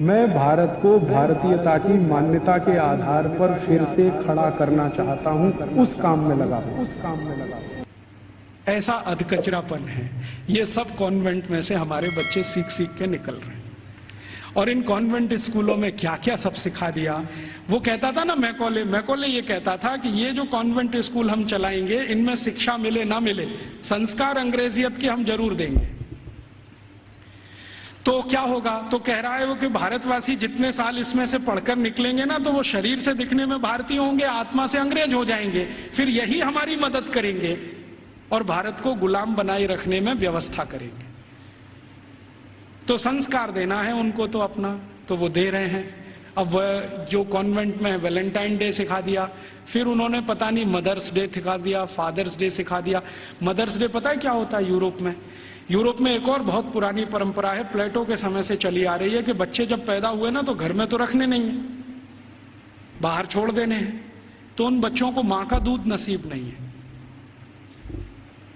मैं भारत को भारतीयता की मान्यता के आधार पर फिर से खड़ा करना चाहता हूं, उस काम में लगा हूं। ऐसा अधकचरापन है। ये सब कॉन्वेंट में से हमारे बच्चे सीख सीख के निकल रहे हैं। और इन कॉन्वेंट स्कूलों में क्या क्या सब सिखा दिया। वो कहता था ना, मैकॉले ये कहता था कि ये जो कॉन्वेंट स्कूल हम चलाएंगे, इनमें शिक्षा मिले ना मिले, संस्कार अंग्रेजियत के हम जरूर देंगे। तो क्या होगा? तो कह रहा है वो कि भारतवासी जितने साल इसमें से पढ़कर निकलेंगे ना, तो वो शरीर से दिखने में भारतीय होंगे, आत्मा से अंग्रेज हो जाएंगे। फिर यही हमारी मदद करेंगे और भारत को गुलाम बनाए रखने में व्यवस्था करेंगे। तो संस्कार देना है उनको तो अपना, तो वो दे रहे हैं। अब वह जो कॉन्वेंट में वैलेंटाइन डे सिखा दिया, फिर उन्होंने पता नहीं मदर्स डे सिखा दिया, फादर्स डे सिखा दिया। मदर्स डे पता है क्या होता है यूरोप में? यूरोप में एक और बहुत पुरानी परंपरा है, प्लेटो के समय से चली आ रही है, कि बच्चे जब पैदा हुए ना तो घर में तो रखने नहीं है, बाहर छोड़ देने हैं। तो उन बच्चों को मां का दूध नसीब नहीं है।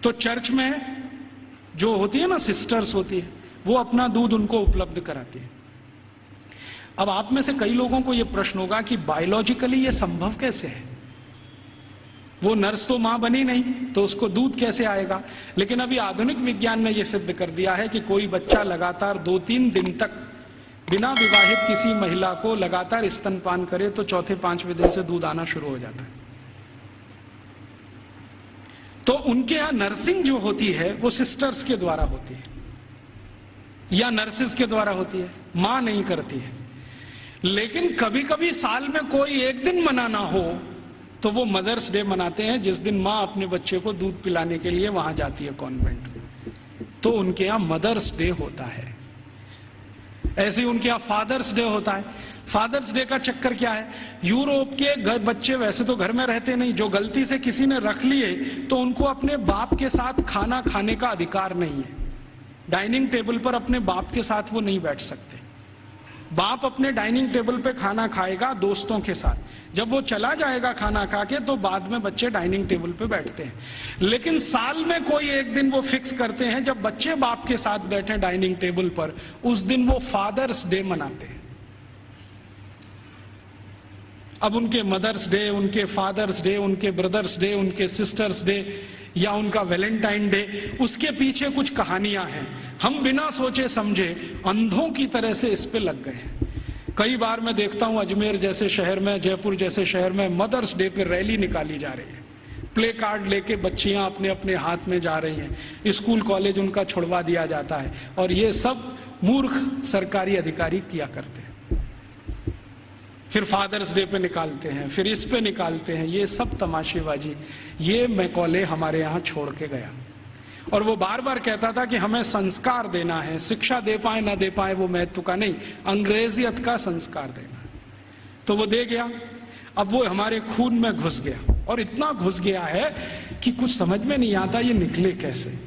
तो चर्च में जो होती है ना, सिस्टर्स होती है, वो अपना दूध उनको उपलब्ध कराती है। अब आप में से कई लोगों को यह प्रश्न होगा कि बायोलॉजिकली ये संभव कैसे है? वो नर्स तो मां बनी नहीं, तो उसको दूध कैसे आएगा? लेकिन अभी आधुनिक विज्ञान ने यह सिद्ध कर दिया है कि कोई बच्चा लगातार 2-3 दिन तक बिना विवाहित किसी महिला को लगातार स्तनपान करे तो चौथे-5वें दिन से दूध आना शुरू हो जाता है। तो उनके यहां नर्सिंग जो होती है वो सिस्टर्स के द्वारा होती है या नर्सिस के द्वारा होती है, मां नहीं करती है। लेकिन कभी कभी साल में कोई एक दिन मनाना हो तो वो मदर्स डे मनाते हैं, जिस दिन मां अपने बच्चे को दूध पिलाने के लिए वहां जाती है कॉन्वेंट। तो उनके यहां मदर्स डे होता है। ऐसे ही उनके यहां फादर्स डे होता है। फादर्स डे का चक्कर क्या है? यूरोप के बच्चे वैसे तो घर में रहते नहीं, जो गलती से किसी ने रख लिए तो उनको अपने बाप के साथ खाना खाने का अधिकार नहीं है। डाइनिंग टेबल पर अपने बाप के साथ वो नहीं बैठ सकते। बाप अपने डाइनिंग टेबल पे खाना खाएगा दोस्तों के साथ, जब वो चला जाएगा खाना खा के तो बाद में बच्चे डाइनिंग टेबल पे बैठते हैं। लेकिन साल में कोई एक दिन वो फिक्स करते हैं जब बच्चे बाप के साथ बैठे डाइनिंग टेबल पर, उस दिन वो फादर्स डे मनाते हैं। अब उनके मदर्स डे, उनके फादर्स डे, उनके ब्रदर्स डे, उनके सिस्टर्स डे या उनका वैलेंटाइन डे, उसके पीछे कुछ कहानियां हैं। हम बिना सोचे समझे अंधों की तरह से इस पे लग गए। कई बार मैं देखता हूं अजमेर जैसे शहर में, जयपुर जैसे शहर में मदर्स डे पे रैली निकाली जा रही है, प्ले कार्ड लेके बच्चियां अपने अपने हाथ में जा रही हैं, स्कूल कॉलेज उनका छुड़वा दिया जाता है। और ये सब मूर्ख सरकारी अधिकारी किया करते हैं। फिर फादर्स डे पे निकालते हैं, फिर इस पे निकालते हैं। ये सब तमाशेबाजी, ये मैकॉले हमारे यहाँ छोड़ के गया। और वो बार बार कहता था कि हमें संस्कार देना है, शिक्षा दे पाए ना दे पाए वो महत्व का नहीं, अंग्रेजियत का संस्कार देना है। तो वो दे गया। अब वो हमारे खून में घुस गया, और इतना घुस गया है कि कुछ समझ में नहीं आता ये निकले कैसे।